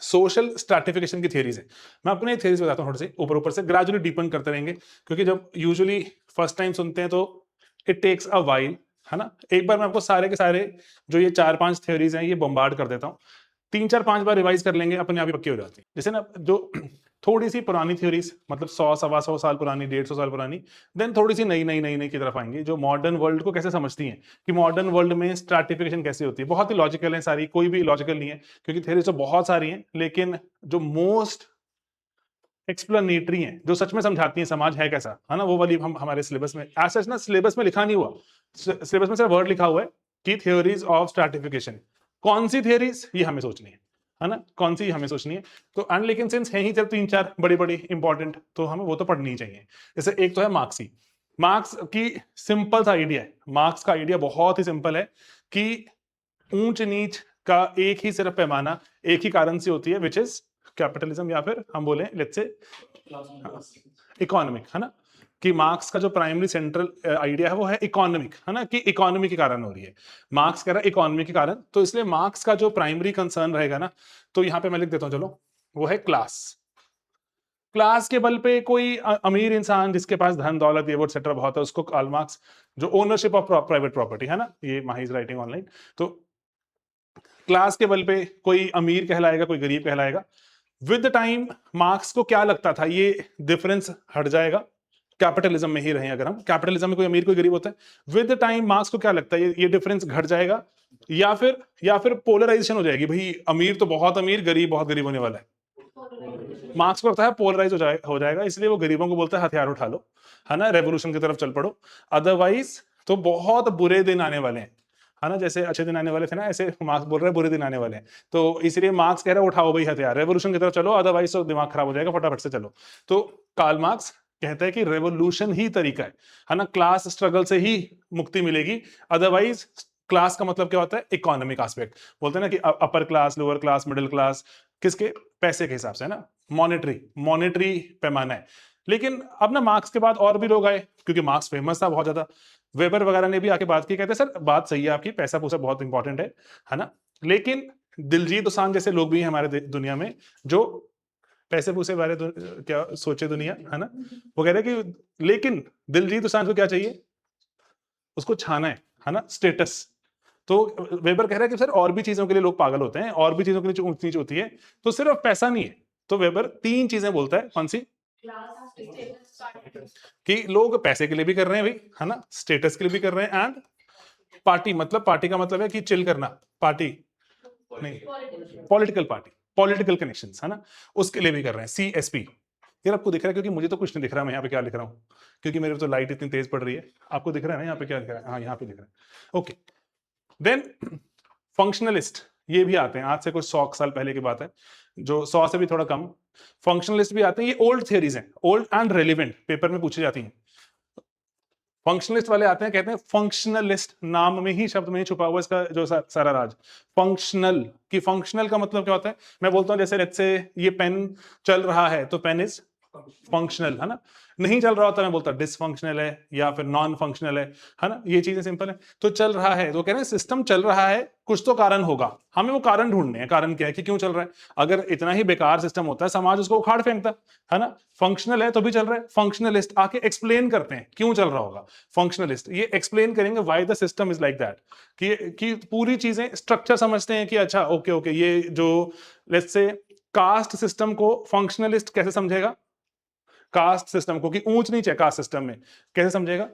Social stratification की theories है। मैं आपको ये थियरीज बताता हूँ, थोड़े से ऊपर ऊपर से ग्रेजुअली डीपन करते रहेंगे, क्योंकि जब यूजुअली फर्स्ट टाइम सुनते हैं तो इट टेक्स अ वाइल, है ना। एक बार मैं आपको सारे के सारे जो ये 4-5 थियरीज हैं ये बम्बार्ड कर देता हूँ, 3-4-5 बार रिवाइज कर लेंगे, अपने आप ही पक्की हो जाती है। जैसे ना जो थोड़ी सी पुरानी थ्योरीज, मतलब 100-125 साल पुरानी, 150 साल पुरानी, देन थोड़ी सी नई नई नई नई की तरफ आएंगे, जो मॉडर्न वर्ल्ड को कैसे समझती हैं, कि मॉडर्न वर्ल्ड में स्ट्रैटिफिकेशन कैसे होती है। बहुत ही लॉजिकल है सारी, कोई भी लॉजिकल नहीं है, क्योंकि थ्योरीज तो बहुत सारी हैं, लेकिन जो मोस्ट एक्सप्लेनेटरी हैं, जो सच में समझाती हैं समाज है कैसा, है ना, वो वाली हम हमारे सिलेबस में ऐसा ना, सिलेबस में लिखा नहीं हुआ, सिलेबस में सिर्फ वर्ड लिखा हुआ है कि थ्योरीज ऑफ स्ट्रैटिफिकेशन। कौन सी थ्योरीज, ये हमें सोचनी है ना, कौन सी हमें सोचनी है। तो एंड लेकिन सिंस है ही जब 3-4 बड़ी बड़ी इंपॉर्टेंट, तो हमें वो तो पढ़नी ही चाहिए। जैसे एक तो है मार्क्स ही, मार्क्स की सिंपल सा आइडिया है, मार्क्स का आइडिया बहुत ही सिंपल है कि ऊंच नीच का एक ही सिर्फ पैमाना एक ही कारण से होती है, विच इज कैपिटलिज्म, या फिर हम बोले लेट्स से इकोनॉमिक, है ना। कि मार्क्स का जो प्राइमरी सेंट्रल आइडिया है वो है इकोनॉमिक, है ना, कि इकोनॉमी के कारण हो रही है। मार्क्स कह रहा है इकोनॉमी के कारण, तो इसलिए मार्क्स का जो प्राइमरी कंसर्न रहेगा ना, तो यहां पे मैं लिख देता हूं, चलो, वो है क्लास। क्लास के बल पे कोई अमीर इंसान जिसके पास धन दौलत ये वो एक्सेट्रा बहुत है, उसको कार्ल मार्क्स, जो ओनरशिप ऑफ प्राइवेट प्रॉपर्टी, है ना, ये माही इज राइटिंग ऑनलाइन, तो क्लास के बल पे कोई अमीर कहलाएगा, कोई गरीब कहलाएगा। विद टाइम मार्क्स को क्या लगता था, ये डिफरेंस हट जाएगा। कैपिटलिज्म में ही रहे अगर हम, कैपिटलिज्म में कोई अमीर कोई गरीब होता है, विद टाइम मार्क्स को क्या लगता है, ये डिफरेंस घट जाएगा, या फिर पोलराइजेशन हो जाएगी, भाई अमीर तो बहुत अमीर, गरीब बहुत गरीब होने वाला है। मार्क्स को लगता है पोलराइज हो जाएगा, इसलिए वो गरीबों को बोलता है हथियार उठा लो, है ना, रेवोल्यूशन की तरफ चल पड़ो, अदरवाइज तो बहुत बुरे दिन आने वाले हैं, है ना। जैसे अच्छे दिन आने वाले थे ना, ऐसे मार्क्स बोल रहे हैं बुरे दिन आने वाले हैं, तो इसलिए मार्क्स कह रहा है उठाओ भाई हथियार, रेवोल्यूशन की तरफ चलो, अदरवाइज तो दिमाग खराब हो जाएगा, फटाफट से चलो। तो कार्ल मार्क्स कहता है कि रेवोल्यूशन ही तरीका है ना, क्लास स्ट्रगल से ही मुक्ति मिलेगी, अदरवाइज क्लास का मतलब क्या होता है, इकोनॉमिक एस्पेक्ट, बोलते हैं ना कि upper class, lower class, middle class, किसके, पैसे के हिसाब से, है ना, मॉनेटरी पैमाना है। लेकिन अब ना मार्क्स के बाद और भी लोग आए, क्योंकि मार्क्स फेमस था बहुत ज्यादा, वेबर वगैरह ने भी आके बात की, कहते सर बात सही है आपकी, पैसा पूसा बहुत इंपॉर्टेंट है ना, लेकिन दिलजीत दोसांझ जैसे लोग भी हैं हमारे दुनिया में, जो पैसे पूसे बारे क्या सोचे दुनिया, है ना, वो कह रहे हैं कि लेकिन दिलजीत दोसांझ को क्या चाहिए, उसको छाना है ना, स्टेटस। तो वेबर कह रहा है कि सर और भी चीजों के लिए लोग पागल होते हैं, और भी चीजों के लिए ऊंच नीच होती है, तो सिर्फ पैसा नहीं है। तो वेबर 3 चीजें बोलता है, कौन सी, कि लोग पैसे के लिए भी कर रहे हैं भाई, है ना, स्टेटस के लिए भी कर रहे हैं, एंड पार्टी, मतलब पार्टी का मतलब है कि चिल करना, पार्टी नहीं, पॉलिटिकल पार्टी, पॉलिटिकल कनेक्शंस, है ना, उसके लिए भी कर रहे हैं, CSP। यार आपको दिख रहा है, क्योंकि मुझे तो कुछ नहीं दिख रहा मैं यहाँ पे क्या लिख रहा हूँ, क्योंकि मेरे तो लाइट इतनी तेज पड़ रही है। आपको दिख रहा है ना यहाँ पे क्या लिख रहा है, हाँ यहाँ पे दिख रहा है, ओके। देन फंक्शनलिस्ट, ये भी आते हैं, आज से कुछ 100 साल पहले की बात है, जो 100 से भी थोड़ा कम, फंक्शनलिस्ट भी आते हैं। ये ओल्ड थियरीज हैं, ओल्ड एंड रेलिवेंट, पेपर में पूछी जाती हैं। फंक्शनलिस्ट वाले आते हैं, कहते हैं फंक्शनलिस्ट, नाम में ही, शब्द में ही छुपा हुआ इसका जो सारा राज। फंक्शनल, कि फंक्शनल का मतलब क्या होता है, मैं बोलता हूं जैसे लेट्स से ये पेन चल रहा है, तो पेन इज फंक्शनल, है ना। नहीं चल रहा होता, मैं बोलता डिसफंक्शनल है, या फिर नॉन फंक्शनल है ना, ये चीजें सिंपल है। तो चल रहा है, तो कह रहे हैं सिस्टम चल रहा है, कुछ तो कारण होगा, हमें वो कारण ढूंढने हैं, कारण क्या है कि क्यों चल रहा है। अगर इतना ही बेकार सिस्टम होता है, समाज उसको उखाड़ फेंकता, है ना। फंक्शनल है तो भी चल रहा है, फंक्शनलिस्ट आके एक्सप्लेन करते हैं क्यों चल रहा होगा। फंक्शनलिस्ट ये एक्सप्लेन करेंगे why the system is like that, कि पूरी चीजें स्ट्रक्चर समझते हैं कि अच्छा ओके ओके, ये जो लेट्स से कास्ट सिस्टम को फंक्शनलिस्ट कैसे समझेगा, कास्ट सिस्टम को, कि ऊंच नीच है कास्ट सिस्टम में, कैसे समझेगा,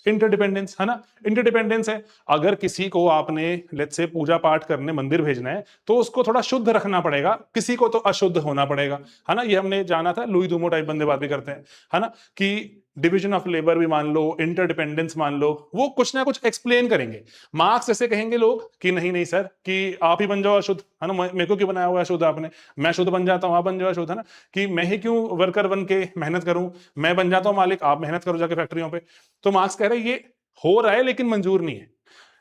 इंटरडिपेंडेंस, है ना, इंटरडिपेंडेंस है। अगर किसी को आपने लेट्स से पूजा पाठ करने मंदिर भेजना है, तो उसको थोड़ा शुद्ध रखना पड़ेगा, किसी को तो अशुद्ध होना पड़ेगा, है ना। ये हमने जाना था, लुई दूमो टाइप बंदे बात भी करते हैं, है ना, कि डिवीजन ऑफ लेबर भी मान लो, इंटरडिपेंडेंस मान लो, वो कुछ ना कुछ एक्सप्लेन करेंगे। मार्क्स ऐसे कहेंगे लोग कि नहीं नहीं सर, कि आप ही बन जाओ अशुद्ध, है ना, मेरे को क्यों बनाया हुआ अशुद्ध आपने, मैं शुद्ध बन जाता हूं, आप बन जाओ अशुद्ध, है ना, कि मैं ही क्यों वर्कर बन के मेहनत करूं, मैं बन जाता हूं मालिक, आप मेहनत करो जाके फैक्ट्रियों पे। तो मार्क्स कह रहे हैं ये हो रहा है लेकिन मंजूर नहीं है।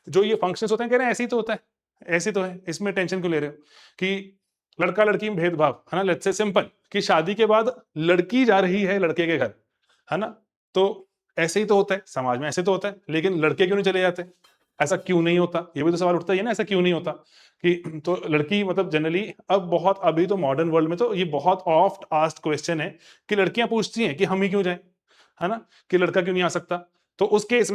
जो ये फंक्शंस होते हैं, कह रहे हैं ऐसे ही तो होता है, ऐसे तो है, इसमें टेंशन क्यों ले रहे हो, कि लड़का लड़की में भेदभाव, है ना, लेट्स से सिंपल, कि शादी के बाद लड़की जा रही है लड़के के घर, है ना, तो ऐसे ही तो होता है समाज में, ऐसे तो होता है, लेकिन लड़के क्यों नहीं चले जाते, ऐसा क्यों नहीं होता, ये भी तो सवाल उठता है ना, ऐसा क्यों नहीं होता, कि तो लड़की मतलब जनरली अब बहुत अभी तो मॉडर्न वर्ल्ड में तो ये बहुत ऑफ्ट आस्क्ड क्वेश्चन है कि लड़कियां पूछती हैं कि हम ही क्यों जाएं, है ना, कि लड़का क्यों नहीं आ सकता। तो उस केस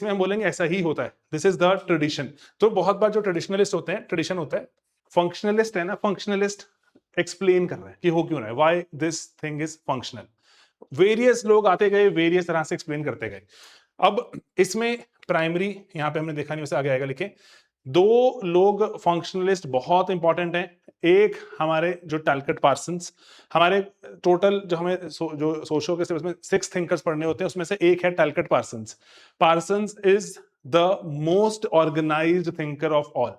में हम बोलेंगे ऐसा ही होता है, दिस इज द ट्रेडिशन। तो बहुत बार जो ट्रेडिशनलिस्ट होते हैं, ट्रेडिशन होता है, फंक्शनलिस्ट है ना, फंक्शनलिस्ट एक्सप्लेन कर रहे हैं कि हो क्यों रहा है, why this thing is functional. Various लोग आते गए, वेरियस तरह से एक्सप्लेन करते गए। अब इसमें प्राइमरी यहां पे हमने देखा नहीं, उसे आगे आएगा लिखे। दो लोग फंक्शनलिस्ट बहुत इंपॉर्टेंट हैं। एक हमारे जो टैलकट पार्सन्स, हमारे टोटल जो हमें जो सोशो के सिलेबस में 6 थिंकर्स पढ़ने होते हैं उसमें से एक है Talcott Parsons. Parsons is the most organised thinker of all.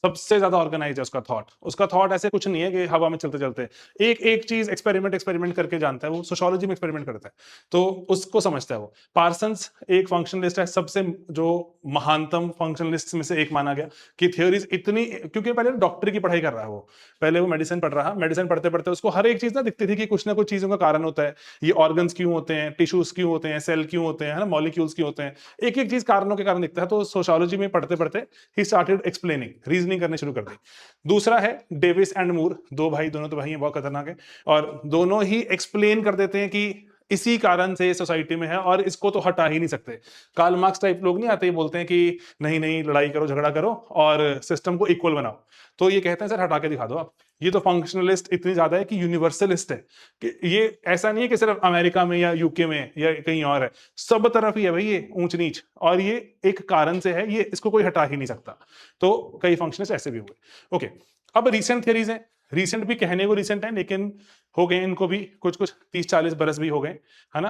सबसे ज्यादा ऑर्गेनाइज है उसका थॉट ऐसे कुछ नहीं है कि हवा में चलते चलते एक एक चीज एक्सपेरिमेंट करके जानता है। वो सोशियोलॉजी में एक्सपेरिमेंट करता है तो उसको समझता है वो। पार्सन्स एक फंक्शनलिस्ट है, सबसे जो महानतम फंक्शनलिस्ट में से एक माना गया कि थ्योरीज इतनी, क्योंकि पहले डॉक्टर की पढ़ाई कर रहा है वो, पहले वो मेडिसिन पढ़ रहा, मेडिसिन पढ़ते पढ़ते उसको हर एक चीज ना दिखती थी कि कुछ ना कुछ चीजों का कारण होता है। ये ऑर्गन्स क्यों होते हैं, टिश्यूज क्यों होते हैं, सेल क्यों होते हैं, मॉलिक्यूल्स क्यों होते हैं, एक एक चीज कारणों के कारण दिखता है। तो सोशियोलॉजी में पढ़ते पढ़ते ही स्टार्टेड एक्सप्लेनिंग, रीजनिंग करने शुरू कर दी। दूसरा है डेविस एंड मूर, दो भाई, दोनों तो भाई हैं, बहुत खतरनाक है, और दोनों ही एक्सप्लेन कर देते हैं कि इसी कारण से सोसाइटी में है और इसको तो हटा ही नहीं सकते। कार्ल मार्क्स टाइप लोग नहीं आते, ये बोलते हैं कि नहीं नहीं लड़ाई करो, झगड़ा करो और सिस्टम को इक्वल बनाओ। तो ये कहते हैं सर हटा के दिखा दो आप। ये तो फंक्शनलिस्ट इतनी ज्यादा है कि यूनिवर्सलिस्ट है, कि ये ऐसा नहीं है कि सिर्फ अमेरिका में या यूके में या कहीं और है, सब तरफ ही है भाई ये ऊंच नीच, और ये एक कारण से है, ये इसको कोई हटा ही नहीं सकता। तो कई फंक्शनलिस्ट ऐसे भी हुए। ओके, अब रिसेंट थियरीज हैं, रिसेंट भी कहने को रिसेंट है लेकिन हो गए इनको भी कुछ कुछ 30-40 बरस भी हो गए, है ना।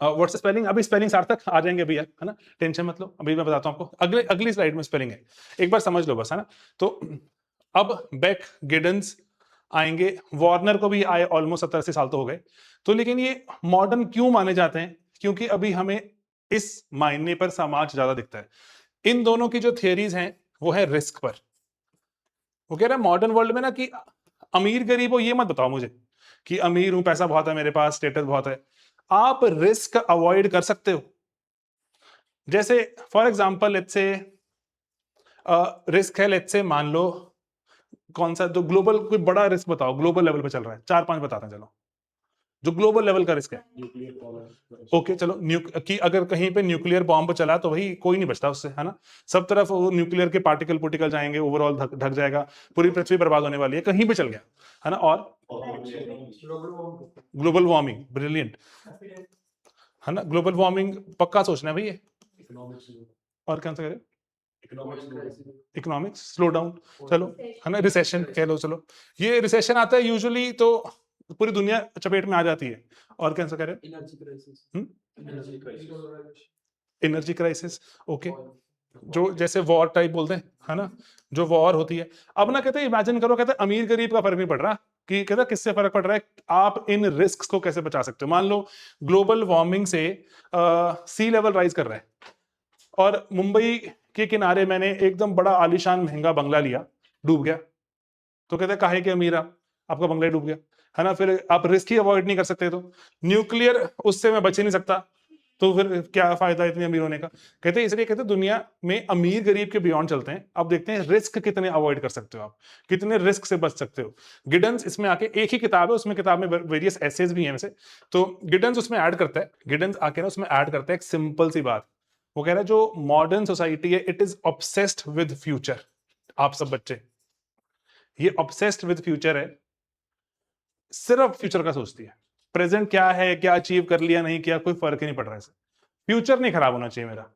व्हाट्स स्पेलिंग, अभी स्पेलिंग सार्थक आ जाएंगे भैया, है ना, टेंशन मत लो, अभी मैं बताता हूं आपको, अगली स्लाइड में स्पेलिंग है, एक बार समझ लो बस, है ना। तो अब बेक, गिडन्स आएंगे, वार्नर को भी आए ऑलमोस्ट 70-80 साल तो हो गए। तो लेकिन ये मॉडर्न क्यों माने जाते हैं, क्योंकि अभी हमें इस मायने पर समाज ज्यादा दिखता है। इन दोनों की जो थियरीज हैं वो है रिस्क पर। वो कह रहा है मॉडर्न वर्ल्ड में ना कि अमीर गरीब हो ये मत बताओ मुझे कि अमीर हूं, पैसा बहुत है मेरे पास, स्टेटस बहुत है, आप रिस्क अवॉइड कर सकते हो। जैसे for example let's say risk है, लेट्स से मान लो कौन सा, जो ग्लोबल कोई बड़ा रिस्क बताओ, ग्लोबल लेवल पे चल रहा है, 4-5 बताते हैं चलो, जो ग्लोबल लेवल का रिस्क है। ओके चलो, कि अगर कहीं पे न्यूक्लियर बॉम्ब चला तो भाई कोई नहीं बचता उससे, है ना, सब तरफ वो न्यूक्लियर के पार्टिकल जाएंगे, ओवरऑल ढक जाएगा, पूरी पृथ्वी बर्बाद होने वाली है कहीं पे चल गया, है ना। और ग्लोबल वार्मिंग, ब्रिलियंट, है ना, ग्लोबल वार्मिंग पक्का सोचना है भाई ये। और क्या कह रहे, इकोनॉमिक्स स्लो डाउन, चलो, है ना, रिसेशन कह लो, चलो ये रिसेशन आता है यूजुअली तो पूरी दुनिया चपेट में आ जाती है। और क्या कह रहे, एनर्जी क्राइसिस, ओके, जो जैसे वॉर टाइप बोलते हैं, है ना, जो वॉर होती है। अब ना कहते हैं इमेजिन करो, कहते हैं अमीर गरीब का फर्क नहीं पड़ रहा, कि कहता किससे फर्क पड़ रहा है, आप इन रिस्क को कैसे बचा सकते हो। मान लो ग्लोबल वार्मिंग से सी लेवल राइज कर रहा है और मुंबई के किनारे मैंने एकदम बड़ा आलीशान महंगा बंगला लिया, डूब गया, तो कहते हैं काहे के अमीर आपका बंगला डूब गया, है ना, फिर आप रिस्क ही अवॉइड नहीं कर सकते। तो न्यूक्लियर उससे मैं बच ही नहीं सकता, तो फिर क्या फायदा इतने अमीर होने का। कहते हैं इसलिए, कहते हैं दुनिया में अमीर गरीब के बियॉन्ड चलते हैं, अब देखते हैं रिस्क कितने अवॉइड कर सकते हो आप, कितने रिस्क से बच सकते हो। गिडन्स इसमें आके, एक ही किताब है उसमें, किताब में वेरियस एसेज भी हैं वैसे, तो गिडन्स उसमें ऐड करता है, गिडन्स आके ना उसमें ऐड करता है एक सिंपल सी बात। वो कह रहा है जो मॉडर्न सोसाइटी है it is obsessed with future. आप सब बच्चे, ये ऑब्सेस्ड विद फ्यूचर है, सिर्फ फ्यूचर का सोचती है, प्रेजेंट क्या है, क्या अचीव कर लिया नहीं किया कोई फर्क ही नहीं पड़ रहा है, फ्यूचर नहीं खराब होना चाहिए मेरा,